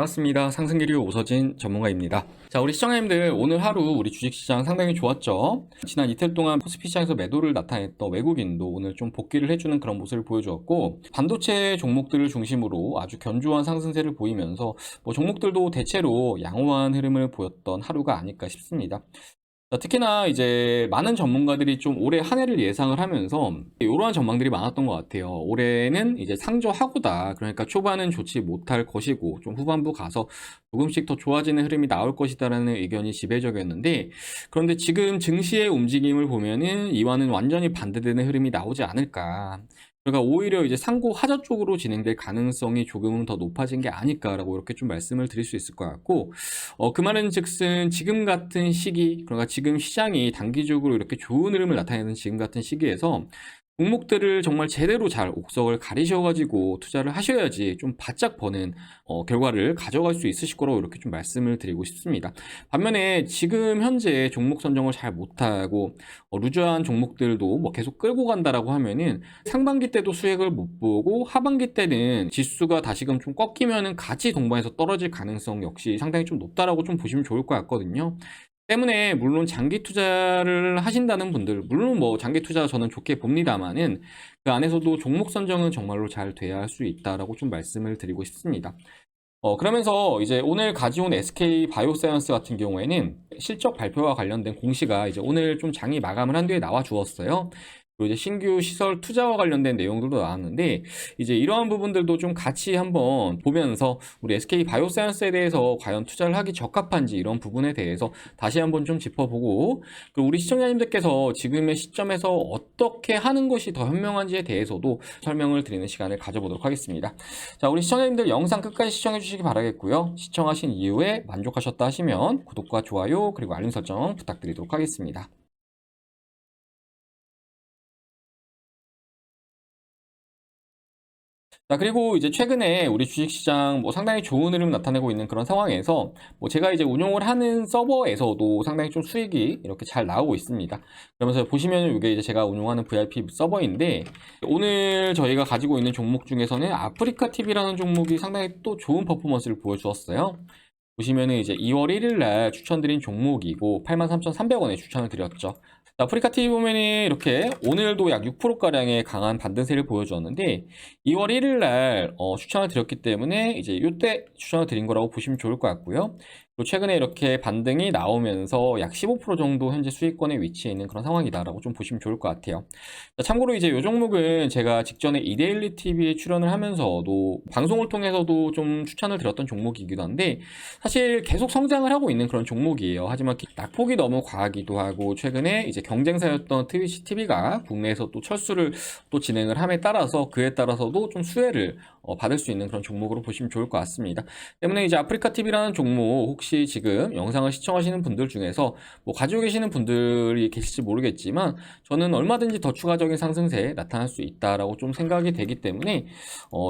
반갑습니다. 상승기류 오서진 전문가입니다. 자, 우리 시청자님들 오늘 하루 우리 주식시장 상당히 좋았죠? 지난 이틀 동안 코스피 시장에서 매도를 나타냈던 외국인도 오늘 좀 복귀를 해주는 그런 모습을 보여주었고, 반도체 종목들을 중심으로 아주 견조한 상승세를 보이면서 종목들도 대체로 양호한 흐름을 보였던 하루가 아닐까 싶습니다. 특히나 이제 많은 전문가들이 좀 올해 한 해를 예상을 하면서 이러한 전망들이 많았던 것 같아요. 올해는 이제 상저하고다. 그러니까 초반은 좋지 못할 것이고 좀 후반부 가서 조금씩 더 좋아지는 흐름이 나올 것이다라는 의견이 지배적이었는데, 그런데 지금 증시의 움직임을 보면은 이와는 완전히 반대되는 흐름이 나오지 않을까. 그러니까 오히려 이제 상고 하저 쪽으로 진행될 가능성이 조금은 더 높아진 게 아닐까라고 이렇게 좀 말씀을 드릴 수 있을 것 같고, 그 말은 즉슨 지금 같은 시기, 그러니까 지금 시장이 단기적으로 이렇게 좋은 흐름을 나타내는 지금 같은 시기에서 종목들을 정말 제대로 잘 옥석을 가리셔가지고 투자를 하셔야지 좀 바짝 버는 결과를 가져갈 수 있으실 거라고 이렇게 좀 말씀을 드리고 싶습니다. 반면에 지금 현재 종목 선정을 잘 못하고 루저한 종목들도 뭐 계속 끌고 간다라고 하면은 상반기 때도 수익을 못 보고 하반기 때는 지수가 다시금 좀 꺾이면은 같이 동반해서 떨어질 가능성 역시 상당히 좀 높다라고 좀 보시면 좋을 것 같거든요. 때문에 물론 장기 투자를 하신다는 분들, 물론 뭐 장기 투자 저는 좋게 봅니다만은 그 안에서도 종목 선정은 정말로 잘 돼야 할 수 있다라고 좀 말씀을 드리고 싶습니다. 그러면서 이제 오늘 가져온 SK 바이오사이언스 같은 경우에는 실적 발표와 관련된 공시가 이제 오늘 좀 장이 마감을 한 뒤에 나와 주었어요. 그리고 이제 신규 시설 투자와 관련된 내용들도 나왔는데, 이제 이러한 부분들도 좀 같이 한번 보면서 우리 SK 바이오사이언스에 대해서 과연 투자를 하기 적합한지 이런 부분에 대해서 다시 한번 좀 짚어보고, 그리고 우리 시청자님들께서 지금의 시점에서 어떻게 하는 것이 더 현명한지에 대해서도 설명을 드리는 시간을 가져보도록 하겠습니다. 자, 우리 시청자님들 영상 끝까지 시청해 주시기 바라겠고요. 시청하신 이후에 만족하셨다 하시면 구독과 좋아요 그리고 알림 설정 부탁드리도록 하겠습니다. 자, 그리고 이제 최근에 우리 주식시장 상당히 좋은 흐름 나타내고 있는 그런 상황에서 제가 이제 운용을 하는 서버에서도 상당히 좀 수익이 이렇게 잘 나오고 있습니다. 그러면서 보시면 이게 이제 제가 운용하는 VIP 서버인데, 오늘 저희가 가지고 있는 종목 중에서는 아프리카 TV라는 종목이 상당히 또 좋은 퍼포먼스를 보여주었어요. 보시면은 이제 2월 1일 날 추천드린 종목이고 83,300원에 추천을 드렸죠. 아프리카 TV 보면은 이렇게 오늘도 약 6%가량의 강한 반등세를 보여주었는데, 2월 1일 날 추천을 드렸기 때문에 이제 이때 추천을 드린 거라고 보시면 좋을 것 같고요. 그리고 최근에 이렇게 반등이 나오면서 약 15% 정도 현재 수익권에 위치해 있는 그런 상황이다라고 좀 보시면 좋을 것 같아요. 참고로 이제 이 종목은 제가 직전에 이데일리 TV에 출연을 하면서도 방송을 통해서도 좀 추천을 드렸던 종목이기도 한데, 사실 계속 성장을 하고 있는 그런 종목이에요. 하지만 낙폭이 너무 과하기도 하고, 최근에 이제 경쟁사였던 트위치 TV가 국내에서 또 철수를 또 진행을 함에 따라서 그에 따라서도 좀 수혜를 받을 수 있는 그런 종목으로 보시면 좋을 것 같습니다. 때문에 이제 아프리카 TV라는 종목 혹시 지금 영상을 시청하시는 분들 중에서 가지고 계시는 분들이 계실지 모르겠지만, 저는 얼마든지 더 추가적인 상승세에 나타날 수 있다라고 좀 생각이 되기 때문에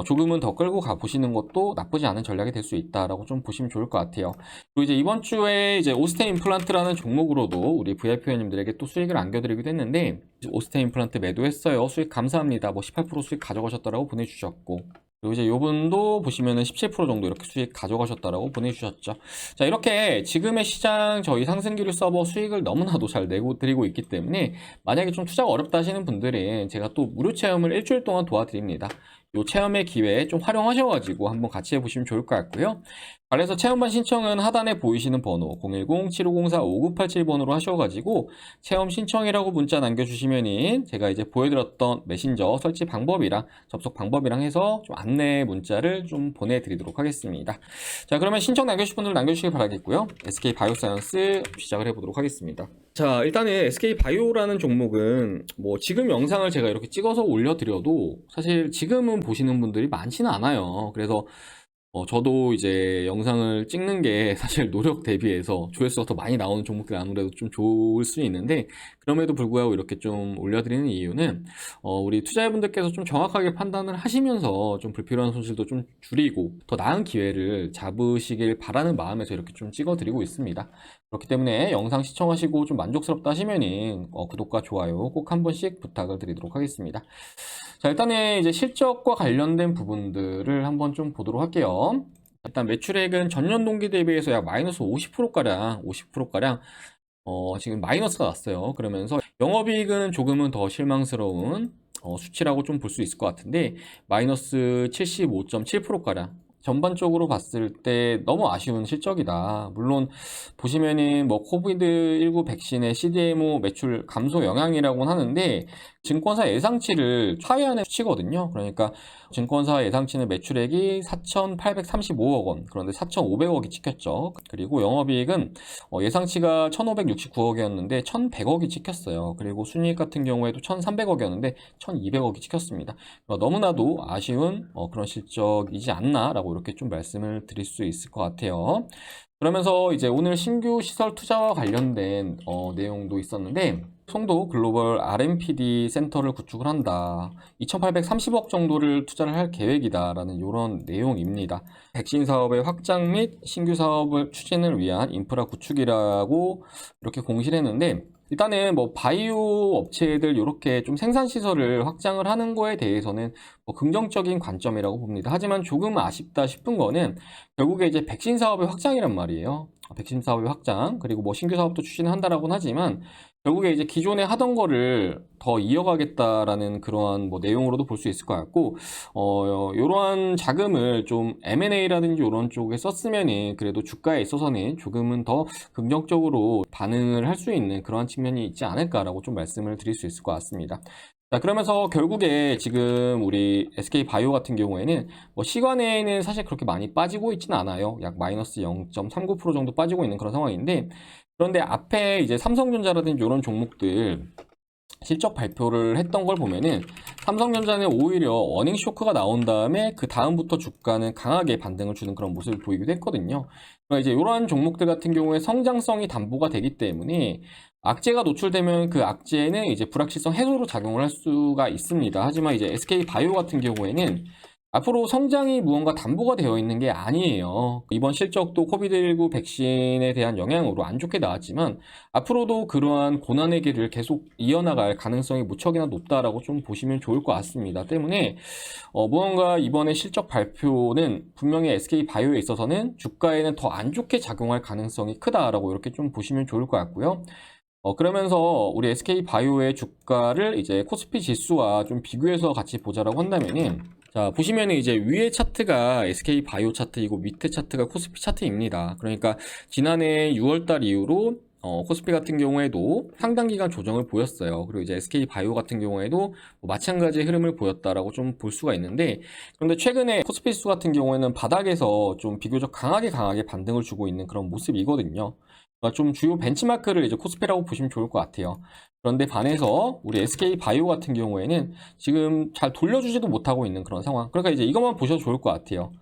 조금은 더 끌고 가 보시는 것도 나쁘지 않은 전략이 될 수 있다라고 좀 보시면 좋을 것 같아요. 그리고 이제 이번 주에 이제 오스테 임플란트라는 종목으로도 우리 VIP 회원님들에게 또 수익을 안겨드리기도 했는데, 오스테 임플란트 매도했어요. 수익 감사합니다. 18% 수익 가져가셨다라고 보내주셨고, 그리고 이제 요분도 보시면은 17% 정도 이렇게 수익 가져가셨다라고 보내주셨죠. 자, 이렇게 지금의 시장 저희 상승기류 서버 수익을 너무나도 잘 내고 드리고 있기 때문에, 만약에 좀 투자가 어렵다 하시는 분들은 제가 또 무료 체험을 일주일 동안 도와드립니다. 요 체험의 기회 좀 활용하셔가지고 한번 같이 해보시면 좋을 것 같고요. 그래서 체험반 신청은 하단에 보이시는 번호 010-7504-5987번으로 하셔가지고 체험 신청이라고 문자 남겨주시면은 제가 이제 보여드렸던 메신저 설치 방법이랑 접속 방법이랑 해서 좀 안내 문자를 좀 보내드리도록 하겠습니다. 자, 그러면 신청 남겨주실 분들 남겨주시기 바라겠고요. SK 바이오사이언스 시작을 해보도록 하겠습니다. 자, 일단은 SK 바이오라는 종목은 지금 영상을 제가 이렇게 찍어서 올려드려도 사실 지금은 보시는 분들이 많지는 않아요. 그래서 저도 이제 영상을 찍는 게 사실 노력 대비해서 조회수가 더 많이 나오는 종목들이 아무래도 좀 좋을 수 있는데, 그럼에도 불구하고 이렇게 좀 올려드리는 이유는 우리 투자자분들께서 좀 정확하게 판단을 하시면서 좀 불필요한 손실도 좀 줄이고 더 나은 기회를 잡으시길 바라는 마음에서 이렇게 좀 찍어드리고 있습니다. 그렇기 때문에 영상 시청하시고 좀 만족스럽다 하시면은 구독과 좋아요 꼭 한 번씩 부탁을 드리도록 하겠습니다. 자, 일단은 이제 실적과 관련된 부분들을 한번 좀 보도록 할게요. 일단 매출액은 전년 동기 대비해서 약 마이너스 50%가량 지금 마이너스가 났어요. 그러면서 영업이익은 조금은 더 실망스러운 수치라고 좀 볼 수 있을 것 같은데 마이너스 75.7%가량 전반적으로 봤을 때 너무 아쉬운 실적이다. 물론 보시면은 뭐 코비드19 백신의 CDMO 매출 감소 영향이라고는 하는데 증권사 예상치를 하회하는 수치거든요. 그러니까 증권사 예상치는 매출액이 4,835억 원, 그런데 4,500억이 찍혔죠. 그리고 영업이익은 예상치가 1,569억이었는데 1,100억이 찍혔어요. 그리고 순이익 같은 경우에도 1,300억이었는데 1,200억이 찍혔습니다. 너무나도 아쉬운 그런 실적이지 않나라고 이렇게 좀 말씀을 드릴 수 있을 것 같아요. 그러면서 이제 오늘 신규 시설 투자와 관련된 내용도 있었는데 송도 글로벌 R&PD 센터를 구축을 한다. 2,830억 정도를 투자를 할 계획이다라는 이런 내용입니다. 백신 사업의 확장 및 신규 사업을 추진을 위한 인프라 구축이라고 이렇게 공시를 했는데 일단은 뭐 바이오 업체들 이렇게 좀 생산 시설을 확장을 하는 거에 대해서는 뭐 긍정적인 관점이라고 봅니다. 하지만 조금 아쉽다 싶은 거는 결국에 이제 백신 사업의 확장이란 말이에요. 백신 사업의 확장 그리고 뭐 신규 사업도 추진을 한다라고는 하지만 결국에 이제 기존에 하던 거를 더 이어가겠다라는 그러한 뭐 내용으로도 볼 수 있을 것 같고, 이러한 자금을 좀 M&A라든지 이런 쪽에 썼으면은 그래도 주가에 있어서는 조금은 더 긍정적으로 반응을 할 수 있는 그러한 측면이 있지 않을까라고 좀 말씀을 드릴 수 있을 것 같습니다. 자, 그러면서 결국에 지금 우리 SK바이오 같은 경우에는 뭐 시간에는 사실 그렇게 많이 빠지고 있지는 않아요. 약 마이너스 0.39% 정도 빠지고 있는 그런 상황인데, 그런데 앞에 이제 삼성전자라든지 이런 종목들 실적 발표를 했던 걸 보면은 삼성전자는 오히려 어닝 쇼크가 나온 다음에 그 다음부터 주가는 강하게 반등을 주는 그런 모습을 보이기도 했거든요. 그러니까 이제 이러한 종목들 같은 경우에 성장성이 담보가 되기 때문에 악재가 노출되면 그 악재는 이제 불확실성 해소로 작용을 할 수가 있습니다. 하지만 이제 SK 바이오 같은 경우에는 앞으로 성장이 무언가 담보가 되어 있는 게 아니에요. 이번 실적도 코비드19 백신에 대한 영향으로 안 좋게 나왔지만 앞으로도 그러한 고난의 길을 계속 이어나갈 가능성이 무척이나 높다라고 좀 보시면 좋을 것 같습니다. 때문에 무언가 이번에 실적 발표는 분명히 SK바이오에 있어서는 주가에는 더 안 좋게 작용할 가능성이 크다라고 이렇게 좀 보시면 좋을 것 같고요. 그러면서 우리 SK바이오의 주가를 이제 코스피 지수와 좀 비교해서 같이 보자라고 한다면은 자, 보시면은 이제 위에 차트가 SK바이오 차트이고 밑에 차트가 코스피 차트입니다. 그러니까 지난해 6월달 이후로 코스피 같은 경우에도 상당 기간 조정을 보였어요. 그리고 이제 SK바이오 같은 경우에도 뭐 마찬가지의 흐름을 보였다라고 좀 볼 수가 있는데 그런데 최근에 코스피 지수 같은 경우에는 바닥에서 좀 비교적 강하게 반등을 주고 있는 그런 모습이거든요. 그러니까 좀 주요 벤치마크를 이제 코스피라고 보시면 좋을 것 같아요. 그런데 반해서 우리 SK바이오 같은 경우에는 지금 잘 돌려주지도 못하고 있는 그런 상황. 그러니까 이제 이것만 보셔도 좋을 것 같아요.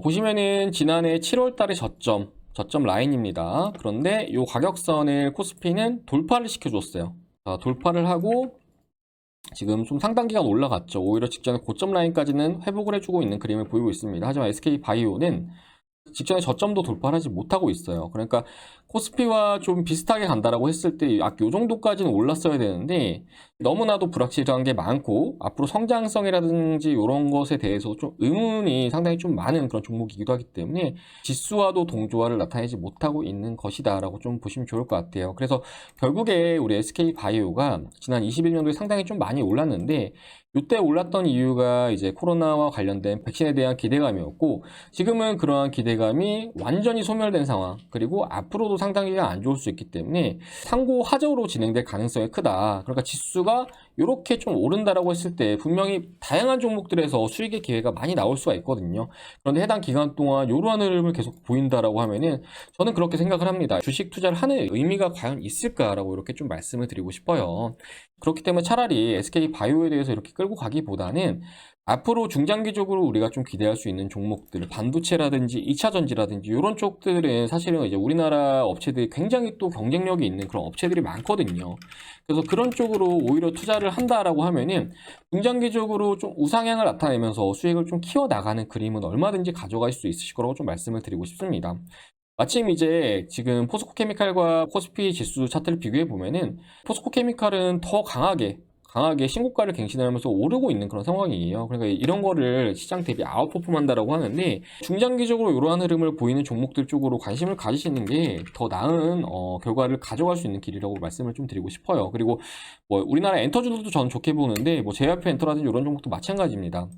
보시면은 지난해 7월 달에 저점 라인입니다. 그런데 이 가격선을 코스피는 돌파를 시켜줬어요. 자, 돌파를 하고 지금 좀 상당 기간 올라갔죠. 오히려 직전에 고점 라인까지는 회복을 해주고 있는 그림을 보이고 있습니다. 하지만 SK바이오는 직전에 저점도 돌파하지 못하고 있어요. 그러니까 코스피와 좀 비슷하게 간다라고 했을 때 요 정도까지는 올랐어야 되는데 너무나도 불확실한 게 많고 앞으로 성장성이라든지 이런 것에 대해서 좀 의문이 상당히 좀 많은 그런 종목이기도 하기 때문에 지수와도 동조화를 나타내지 못하고 있는 것이다라고 좀 보시면 좋을 것 같아요. 그래서 결국에 우리 SK바이오가 지난 21년도에 상당히 좀 많이 올랐는데 이때 올랐던 이유가 이제 코로나와 관련된 백신에 대한 기대감이었고 지금은 그러한 기대감이 완전히 소멸된 상황 그리고 앞으로도 상당히 안 좋을 수 있기 때문에 상고 하저로 진행될 가능성이 크다. 그러니까 지수가 이렇게 좀 오른다라고 했을 때 분명히 다양한 종목들에서 수익의 기회가 많이 나올 수가 있거든요. 그런데 해당 기간 동안 이러한 흐름을 계속 보인다라고 하면은 저는 그렇게 생각을 합니다. 주식 투자를 하는 의미가 과연 있을까라고 이렇게 좀 말씀을 드리고 싶어요. 그렇기 때문에 차라리 SK바이오에 대해서 이렇게 끌고 가기보다는 앞으로 중장기적으로 우리가 좀 기대할 수 있는 종목들, 반도체라든지 2차 전지라든지 이런 쪽들은 사실은 이제 우리나라 업체들이 굉장히 또 경쟁력이 있는 그런 업체들이 많거든요. 그래서 그런 쪽으로 오히려 투자를 한다라고 하면은 중장기적으로 좀 우상향을 나타내면서 수익을 좀 키워나가는 그림은 얼마든지 가져갈 수 있으실 거라고 좀 말씀을 드리고 싶습니다. 마침 이제 지금 포스코케미칼과 코스피 지수 차트를 비교해 보면은 포스코케미칼은 더 강하게 강하게 신고가를 갱신하면서 오르고 있는 그런 상황이에요. 그러니까 이런 거를 시장 대비 아웃퍼폼한다라고 하는데, 중장기적으로 이러한 흐름을 보이는 종목들 쪽으로 관심을 가지시는 게 더 나은 결과를 가져갈 수 있는 길이라고 말씀을 좀 드리고 싶어요. 그리고 뭐 우리나라 엔터주들도 저는 좋게 보는데, 뭐 JYP 엔터라든지 이런 종목도 마찬가지입니다.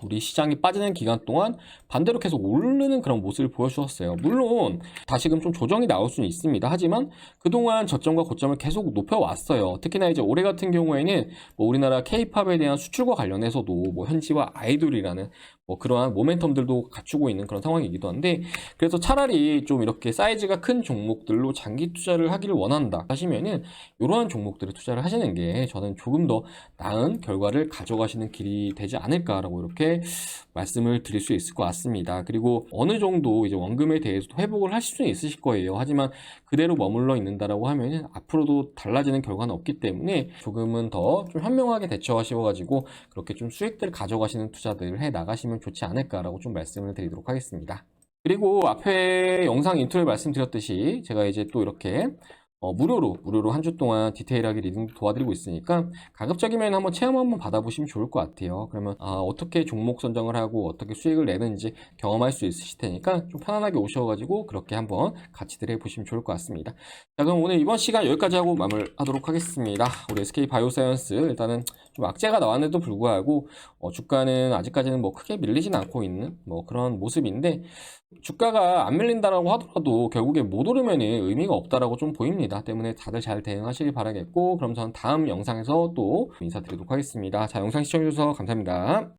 우리 시장이 빠지는 기간 동안 반대로 계속 오르는 그런 모습을 보여주었어요. 물론 다시금 좀 조정이 나올 수는 있습니다. 하지만 그동안 저점과 고점을 계속 높여왔어요. 특히나 이제 올해 같은 경우에는 뭐 우리나라 K-팝에 대한 수출과 관련해서도 뭐 현지화 아이돌이라는 뭐 그러한 모멘텀들도 갖추고 있는 그런 상황이기도 한데, 그래서 차라리 좀 이렇게 사이즈가 큰 종목들로 장기 투자를 하기를 원한다 하시면은 이러한 종목들에 투자를 하시는 게 저는 조금 더 나은 결과를 가져가시는 길이 되지 않을까라고 이렇게 말씀을 드릴 수 있을 것 같습니다. 그리고 어느 정도 이제 원금에 대해서도 회복을 하실 수는 있으실 거예요. 하지만 그대로 머물러 있는다라고 하면은 앞으로도 달라지는 결과는 없기 때문에 조금은 더 좀 현명하게 대처하셔가지고 그렇게 좀 수익들 가져가시는 투자들을 해 나가시면 좋지 않을까라고 좀 말씀을 드리도록 하겠습니다. 그리고 앞에 영상 인트로에 말씀드렸듯이 제가 이제 또 이렇게 무료로 한 주 동안 디테일하게 리딩 도와드리고 있으니까 가급적이면 한번 체험 한번 받아보시면 좋을 것 같아요. 그러면 어떻게 종목 선정을 하고 어떻게 수익을 내는지 경험할 수 있으실 테니까 좀 편안하게 오셔가지고 그렇게 한번 같이들 해보시면 좋을 것 같습니다. 자, 그럼 오늘 이번 시간 여기까지 하고 마무리하도록 하겠습니다. 우리 SK 바이오사이언스 일단은 좀 악재가 나왔는데도 불구하고 주가는 아직까지는 뭐 크게 밀리진 않고 있는 뭐 그런 모습인데, 주가가 안 밀린다라고 하더라도 결국에 못 오르면 의미가 없다라고 좀 보입니다. 때문에 다들 잘 대응하시길 바라겠고, 그럼 저는 다음 영상에서 또 인사드리도록 하겠습니다. 자, 영상 시청해주셔서 감사합니다.